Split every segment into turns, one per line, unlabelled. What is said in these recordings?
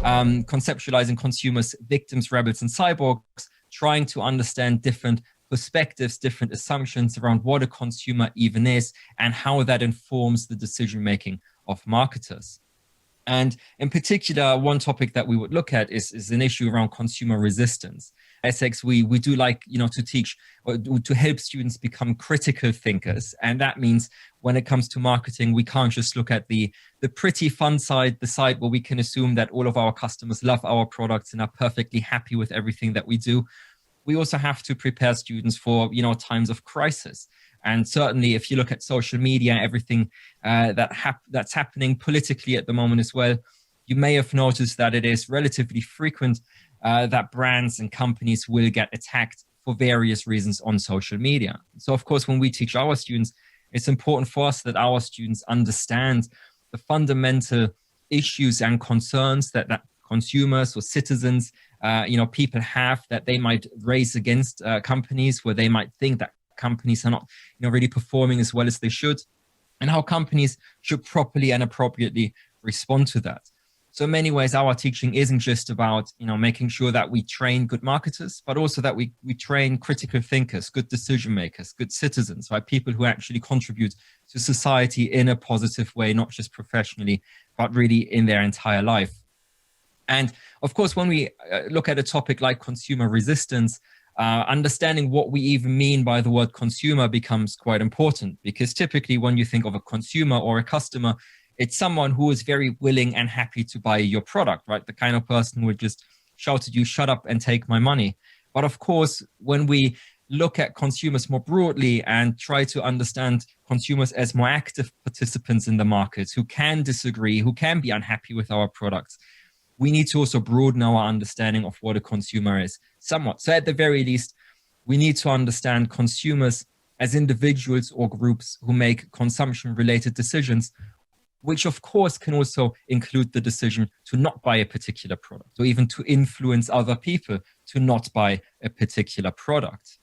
conceptualizing consumers, victims, rebels, and cyborgs, trying to understand different perspectives, different assumptions around what a consumer even is and how that informs the decision-making of marketers. And in particular, one topic that we would look at is an issue around consumer resistance. Essex, we do like, to teach or to help students become critical thinkers. And that means when it comes to marketing, we can't just look at the pretty fun side, the side where we can assume that all of our customers love our products and are perfectly happy with everything that we do. We also have to prepare students for, times of crisis. And certainly if you look at social media, everything that's happening politically at the moment as well, you may have noticed that it is relatively frequent that brands and companies will get attacked for various reasons on social media. So of course, when we teach our students, it's important for us that our students understand the fundamental issues and concerns that consumers or citizens, people have, that they might raise against companies, where they might think that companies are not really performing as well as they should, and how companies should properly and appropriately respond to that. So in many ways, our teaching isn't just about making sure that we train good marketers, but also that we train critical thinkers, good decision makers, good citizens, right? People who actually contribute to society in a positive way, not just professionally, but really in their entire life. And of course, when we look at a topic like consumer resistance, understanding what we even mean by the word consumer becomes quite important, because typically when you think of a consumer or a customer, it's someone who is very willing and happy to buy your product, right? The kind of person who would just shout at you, shut up and take my money. But of course, when we look at consumers more broadly and try to understand consumers as more active participants in the market who can disagree, who can be unhappy with our products, we need to also broaden our understanding of what a consumer is somewhat. So at the very least, we need to understand consumers as individuals or groups who make consumption-related decisions, which of course can also include the decision to not buy a particular product, or even to influence other people to not buy a particular product.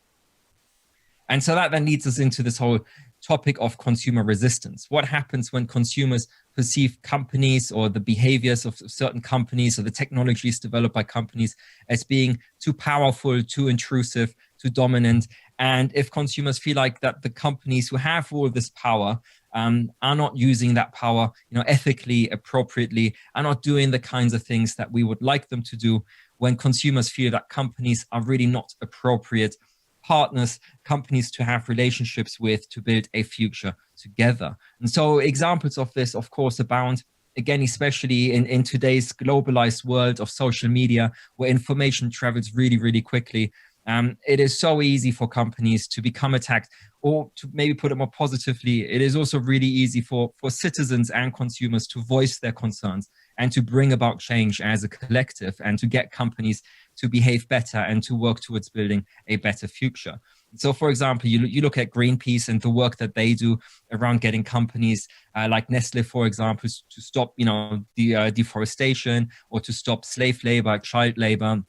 And so that then leads us into this whole topic of consumer resistance. What happens when consumers perceive companies or the behaviors of certain companies or the technologies developed by companies as being too powerful, too intrusive, too dominant? And if consumers feel like that the companies who have all this power are not using that power, ethically, appropriately, are not doing the kinds of things that we would like them to do, when consumers feel that companies are really not appropriate partners, companies to have relationships with, to build a future together. And so examples of this, of course, abound, again, especially in today's globalized world of social media, where information travels really, really quickly. It is so easy for companies to become attacked, or to maybe put it more positively, it is also really easy for citizens and consumers to voice their concerns and to bring about change as a collective, and to get companies to behave better and to work towards building a better future. So, for example, you look at Greenpeace and the work that they do around getting companies like Nestle, for example, to stop, deforestation, or to stop slave labor, child labor.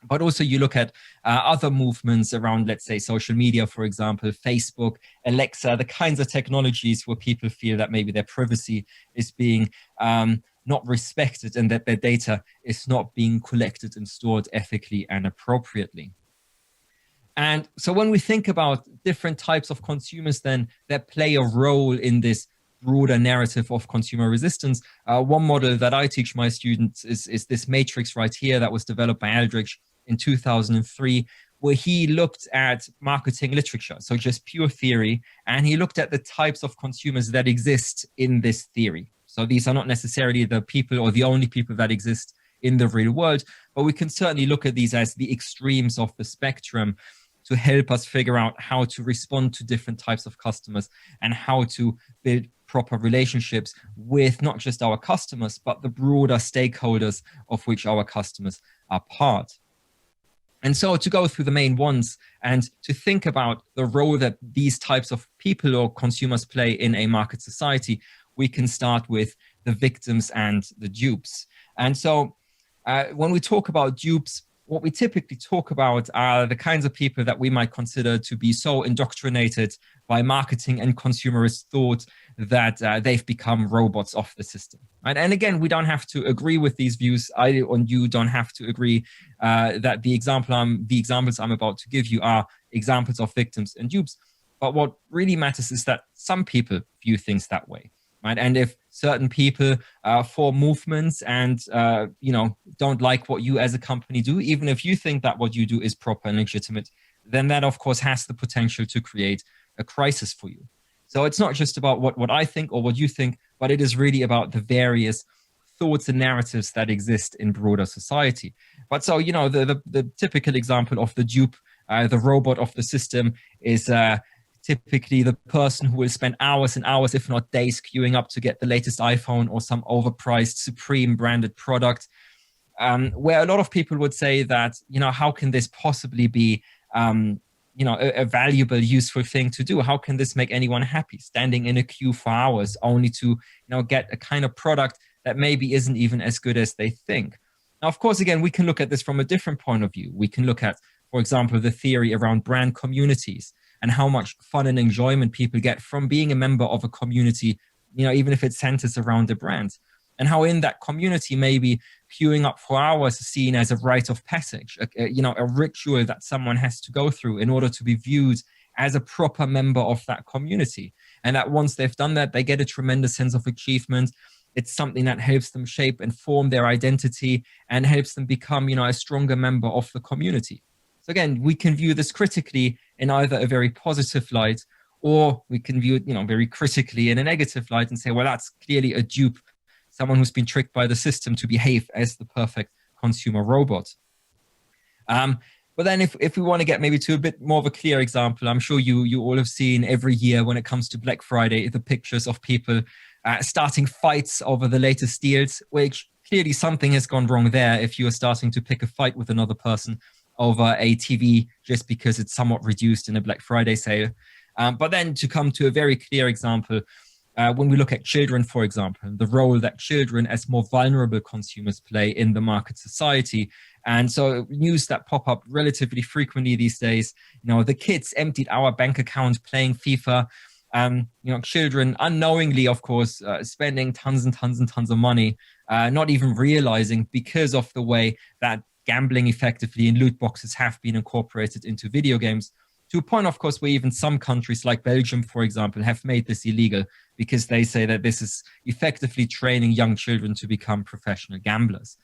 But also you look at other movements around, let's say, social media, for example, Facebook, Alexa, the kinds of technologies where people feel that maybe their privacy is being not respected, and that their data is not being collected and stored ethically and appropriately. And so when we think about different types of consumers then that play a role in this broader narrative of consumer resistance, one model that I teach my students is this matrix right here that was developed by Aldrich in 2003, where he looked at marketing literature, so just pure theory, and he looked at the types of consumers that exist in this theory. So these are not necessarily the people or the only people that exist in the real world, but we can certainly look at these as the extremes of the spectrum to help us figure out how to respond to different types of customers and how to build proper relationships with not just our customers, but the broader stakeholders of which our customers are part. And so to go through the main ones and to think about the role that these types of people or consumers play in a market society, we can start with the victims and the dupes. And so when we talk about dupes, what we typically talk about are the kinds of people that we might consider to be so indoctrinated by marketing and consumerist thought that they've become robots of the system. Right? And again, we don't have to agree with these views. I and you don't have to agree that the examples I'm about to give you are examples of victims and dupes. But what really matters is that some people view things that way. Right? And if certain people form movements and don't like what you as a company do, even if you think that what you do is proper and legitimate, then that of course has the potential to create a crisis for you. So it's not just about what I think or what you think, but it is really about the various thoughts and narratives that exist in broader society. But so, the typical example of the dupe, the robot of the system is typically the person who will spend hours and hours, if not days, queuing up to get the latest iPhone or some overpriced Supreme branded product, where a lot of people would say that, how can this possibly be, a valuable, useful thing to do? How can this make anyone happy? Standing in a queue for hours only to, get a kind of product that maybe isn't even as good as they think. Now, of course, again, we can look at this from a different point of view. We can look at, for example, the theory around brand communities and how much fun and enjoyment people get from being a member of a community, even if it centers around the brand. And how in that community, maybe queuing up for hours is seen as a rite of passage, a ritual that someone has to go through in order to be viewed as a proper member of that community. And that once they've done that, they get a tremendous sense of achievement. It's something that helps them shape and form their identity and helps them become, a stronger member of the community. So again, we can view this critically in either a very positive light, or we can view it, very critically in a negative light and say, well, that's clearly a dupe, someone who's been tricked by the system to behave as the perfect consumer robot. But then if we want to get maybe to a bit more of a clear example, I'm sure you all have seen every year when it comes to Black Friday, the pictures of people starting fights over the latest deals, which clearly something has gone wrong there if you're starting to pick a fight with another person over a TV just because it's somewhat reduced in a Black Friday sale. But then to come to a very clear example, when we look at children, for example, the role that children as more vulnerable consumers play in the market society. And so news that pop up relatively frequently these days, the kids emptied our bank account playing FIFA. Children unknowingly, of course, spending tons and tons and tons of money, not even realizing because of the way that gambling effectively in loot boxes have been incorporated into video games, to a point, of course, where even some countries like Belgium, for example, have made this illegal because they say that this is effectively training young children to become professional gamblers.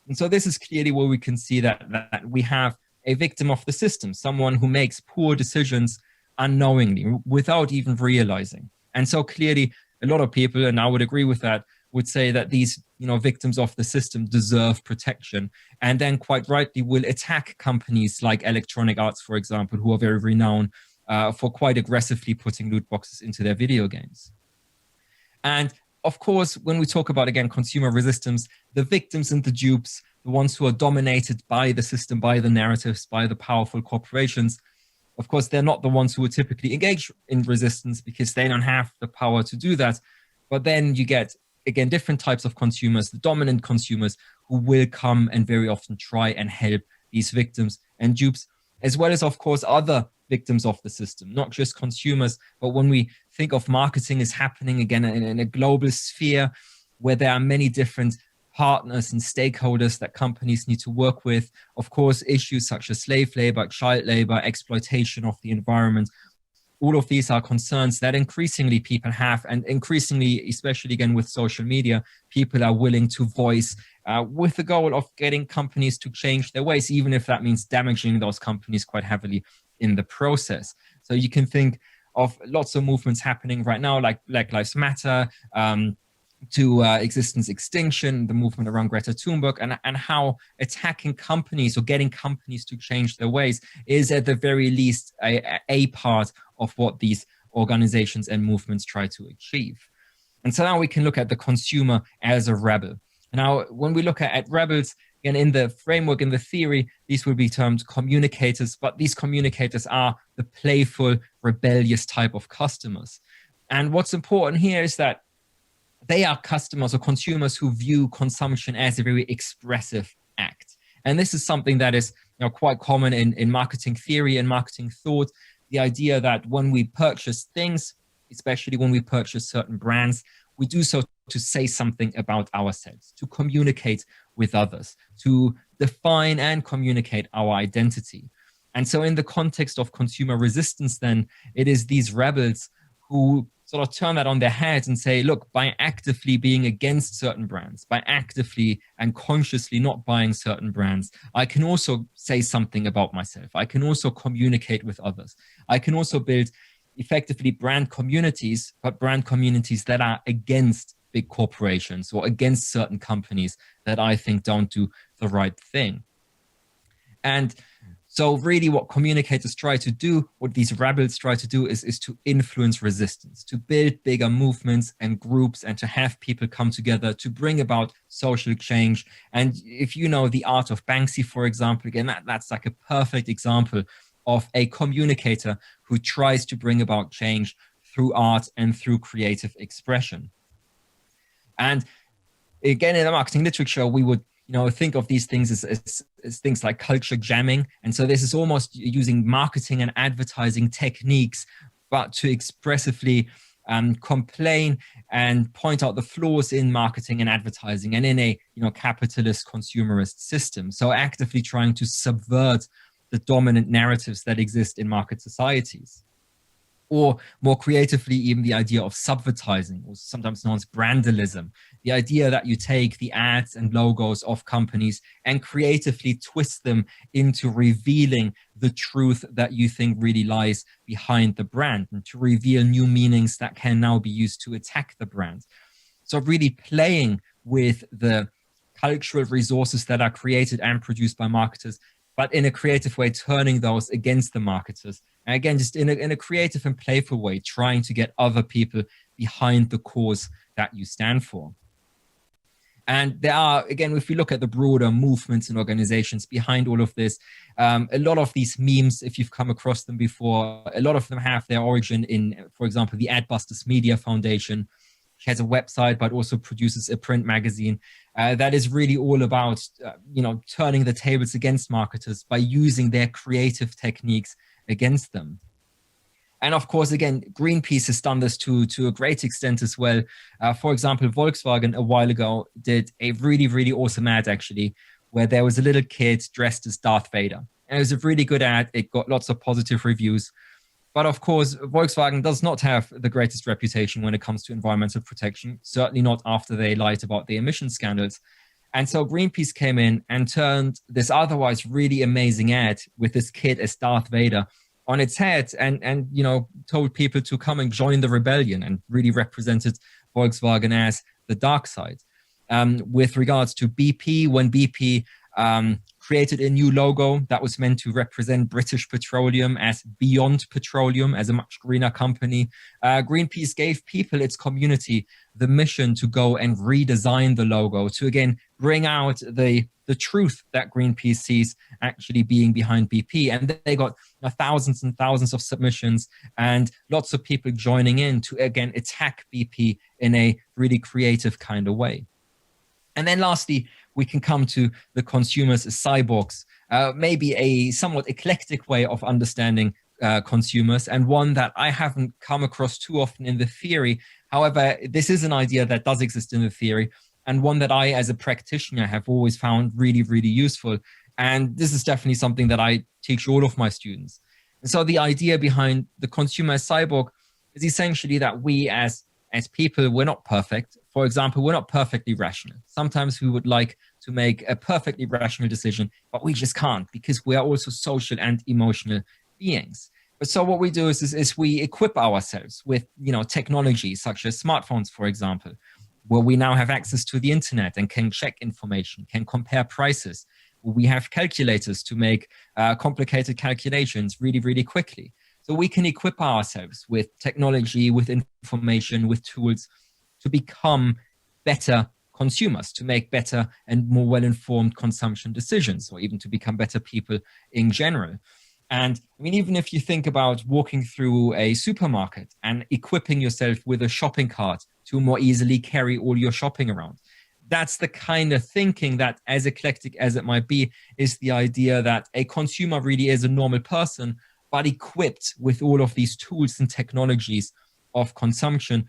And so this is clearly where we can see that we have a victim of the system, someone who makes poor decisions unknowingly, without even realizing. And so clearly, a lot of people, and I would agree with that, would say that these victims of the system deserve protection, and then quite rightly will attack companies like Electronic Arts, for example, who are very renowned for quite aggressively putting loot boxes into their video games. And of course, when we talk about, again, consumer resistance, the victims and the dupes, the ones who are dominated by the system, by the narratives, by the powerful corporations, of course, they're not the ones who would typically engage in resistance because they don't have the power to do that. But then you get, again, different types of consumers, the dominant consumers, who will come and very often try and help these victims and dupes, as well as, of course, other victims of the system, not just consumers. But when we think of marketing is happening, again, in a global sphere where there are many different partners and stakeholders that companies need to work with, of course, issues such as slave labor, child labor, exploitation of the environment, all of these are concerns that increasingly people have, and increasingly, especially again with social media, people are willing to voice with the goal of getting companies to change their ways, even if that means damaging those companies quite heavily in the process. So you can think of lots of movements happening right now, like Black Lives Matter, to existence extinction, the movement around Greta Thunberg, and how attacking companies or getting companies to change their ways is at the very least a part of what these organizations and movements try to achieve. And so now we can look at the consumer as a rebel. Now, when we look at rebels, again, in the framework, in the theory, these will be termed communicators, but these communicators are the playful, rebellious type of customers. And what's important here is that they are customers or consumers who view consumption as a very expressive act. And this is something that is quite common in marketing theory and marketing thought. The idea that when we purchase things, especially when we purchase certain brands, we do so to say something about ourselves, to communicate with others, to define and communicate our identity. And so in the context of consumer resistance, then, it is these rebels who sort of turn that on their heads and say, look, by actively being against certain brands, by actively and consciously not buying certain brands, I can also say something about myself. I can also communicate with others. I can also build effectively brand communities, but brand communities that are against big corporations or against certain companies that I think don't do the right thing. And so really what communicators try to do, what these rebels try to do is to influence resistance, to build bigger movements and groups and to have people come together to bring about social change. And if you know the art of Banksy, for example, again, that's like a perfect example of a communicator who tries to bring about change through art and through creative expression. And again, in the marketing literature, we would think of these things as things like culture jamming. And so this is almost using marketing and advertising techniques, but to expressively complain and point out the flaws in marketing and advertising and in a capitalist consumerist system. So actively trying to subvert the dominant narratives that exist in market societies. Or more creatively, even the idea of subvertising, or sometimes known as brandalism, the idea that you take the ads and logos of companies and creatively twist them into revealing the truth that you think really lies behind the brand, and to reveal new meanings that can now be used to attack the brand. So really playing with the cultural resources that are created and produced by marketers, but in a creative way, turning those against the marketers. And again, just in a creative and playful way, trying to get other people behind the cause that you stand for. And there are, again, if we look at the broader movements and organizations behind all of this, a lot of these memes, if you've come across them before, a lot of them have their origin in, for example, the Adbusters Media Foundation, which has a website, but also produces a print magazine that is really all about, turning the tables against marketers by using their creative techniques against them. And of course, again, Greenpeace has done this to a great extent as well. For example, Volkswagen a while ago did a really, really awesome ad, actually, where there was a little kid dressed as Darth Vader. And it was a really good ad. It got lots of positive reviews. But of course, Volkswagen does not have the greatest reputation when it comes to environmental protection, certainly not after they lied about the emission scandals. And so Greenpeace came in and turned this otherwise really amazing ad with this kid as Darth Vader on its head and told people to come and join the rebellion, and really represented Volkswagen as the dark side. With regards to BP, when BP created a new logo that was meant to represent British Petroleum as Beyond Petroleum, as a much greener company, Greenpeace gave people, its community, the mission to go and redesign the logo to, again, bring out the truth that Greenpeace sees actually being behind BP. And they got thousands and thousands of submissions and lots of people joining in to, again, attack BP in a really creative kind of way. And then lastly, we can come to the consumers as cyborgs, maybe a somewhat eclectic way of understanding consumers, and one that I haven't come across too often in the theory. However, this is an idea that does exist in the theory, and one that I, as a practitioner, have always found really, really useful. And this is definitely something that I teach all of my students. And so the idea behind the consumer as cyborg is essentially that we as people, we're not perfect. For example, we're not perfectly rational. Sometimes we would like to make a perfectly rational decision, but we just can't, because we are also social and emotional beings. But so what we do is we equip ourselves with, technology such as smartphones, for example, where we now have access to the internet and can check information, can compare prices. We have calculators to make complicated calculations really, really quickly. So we can equip ourselves with technology, with information, with tools to become better consumers, to make better and more well-informed consumption decisions, or even to become better people in general. And I mean, even if you think about walking through a supermarket and equipping yourself with a shopping cart to more easily carry all your shopping around, that's the kind of thinking that, as eclectic as it might be, is the idea that a consumer really is a normal person, but equipped with all of these tools and technologies of consumption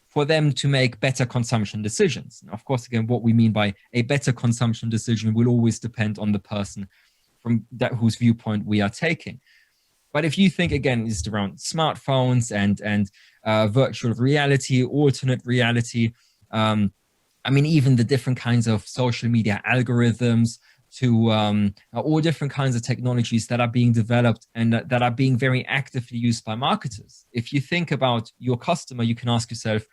for them to make better consumption decisions. And of course, again, what we mean by a better consumption decision will always depend on the person from whose viewpoint we are taking. But if you think, again, it's around smartphones and virtual reality, alternate reality, even the different kinds of social media algorithms, to all different kinds of technologies that are being developed and that are being very actively used by marketers. If you think about your customer, you can ask yourself,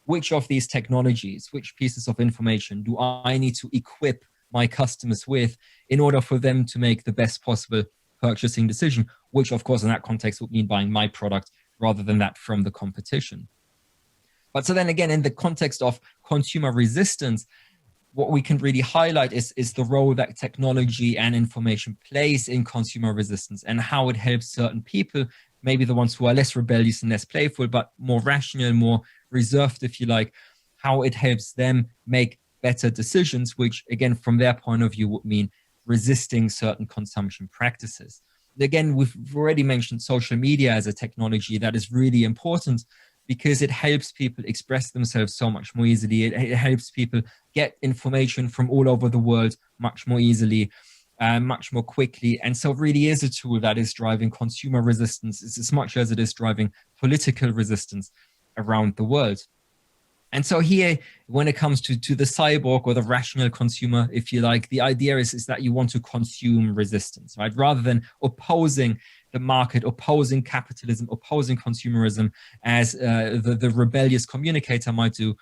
which of these technologies, which pieces of information do I need to equip my customers with in order for them to make the best possible purchasing decision, which of course in that context would mean buying my product rather than that from the competition. But so then again, in the context of consumer resistance, what we can really highlight is the role that technology and information plays in consumer resistance and how it helps certain people, maybe the ones who are less rebellious and less playful, but more rational, more reserved, if you like, how it helps them make better decisions, which again, from their point of view, would mean resisting certain consumption practices. Again, we've already mentioned social media as a technology that is really important because it helps people express themselves so much more easily. It helps people get information from all over the world much more easily, much more quickly. And so it really is a tool that is driving consumer resistance as much as it is driving political resistance around the world. And so here, when it comes to the cyborg or the rational consumer, if you like, the idea is that you want to consume resistance, right? Rather than opposing the market, opposing capitalism, opposing consumerism as the rebellious communicator might do,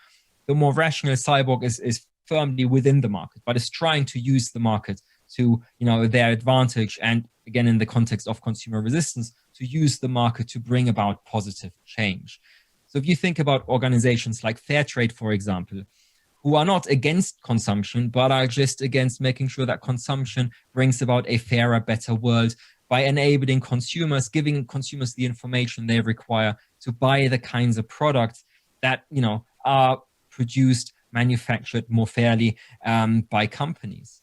the more rational cyborg is firmly within the market, but is trying to use the market to their advantage. And again, in the context of consumer resistance, to use the market to bring about positive change. So if you think about organizations like Fairtrade, for example, who are not against consumption, but are just against making sure that consumption brings about a fairer, better world by enabling consumers, giving consumers the information they require to buy the kinds of products that, are produced, manufactured more fairly by companies.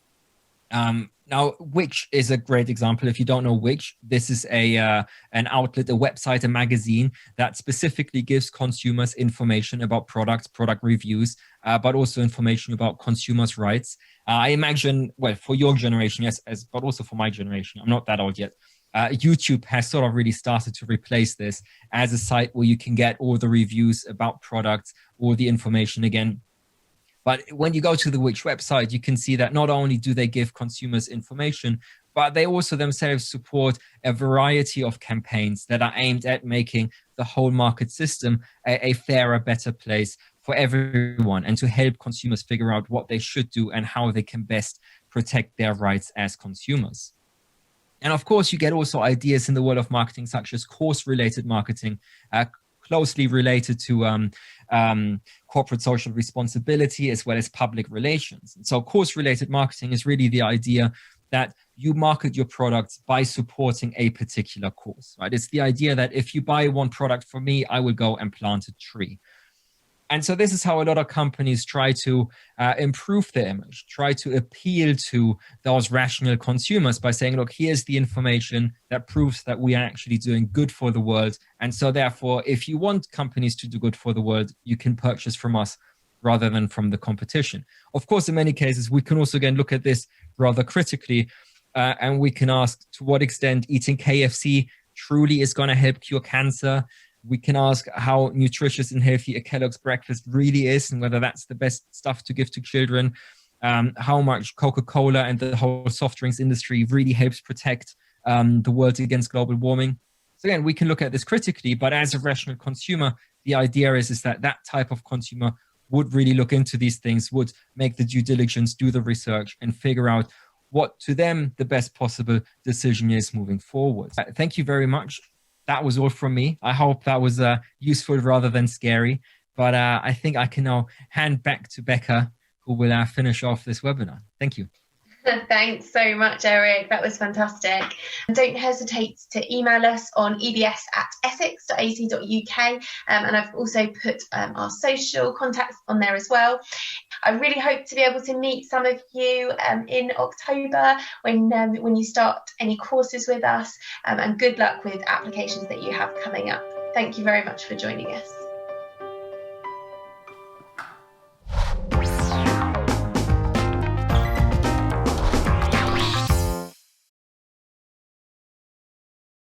Now, Which is a great example. If you don't know Which, this is an outlet, a website, a magazine that specifically gives consumers information about products, product reviews, but also information about consumers' rights. I imagine, well, for your generation, yes, but also for my generation, I'm not that old yet. YouTube has sort of really started to replace this as a site where you can get all the reviews about products, all the information again. But when you go to the Which website, you can see that not only do they give consumers information, but they also themselves support a variety of campaigns that are aimed at making the whole market system a fairer, better place for everyone and to help consumers figure out what they should do and how they can best protect their rights as consumers. And of course, you get also ideas in the world of marketing, such as course-related marketing, closely related to corporate social responsibility as well as public relations. And so course-related marketing is really the idea that you market your products by supporting a particular cause, right? It's the idea that if you buy one product from me, I will go and plant a tree. And so this is how a lot of companies try to improve their image, try to appeal to those rational consumers by saying, look, here's the information that proves that we are actually doing good for the world. And so therefore, if you want companies to do good for the world, you can purchase from us rather than from the competition. Of course, in many cases, we can also again look at this rather critically and we can ask to what extent eating KFC truly is going to help cure cancer. We can ask how nutritious and healthy a Kellogg's breakfast really is and whether that's the best stuff to give to children, how much Coca-Cola and the whole soft drinks industry really helps protect the world against global warming. So again, we can look at this critically, but as a rational consumer, the idea is that that type of consumer would really look into these things, would make the due diligence, do the research, and figure out what to them the best possible decision is moving forward. Thank you very much. That was all from me. I hope that was useful rather than scary. But I think I can now hand back to Becca, who will finish off this webinar. Thank you.
Thanks so much, Eric. That was fantastic. Don't hesitate to email us on ebs@essex.ac.uk. And I've also put our social contacts on there as well. I really hope to be able to meet some of you in October when you start any courses with us, and good luck with applications that you have coming up. Thank you very much for joining us.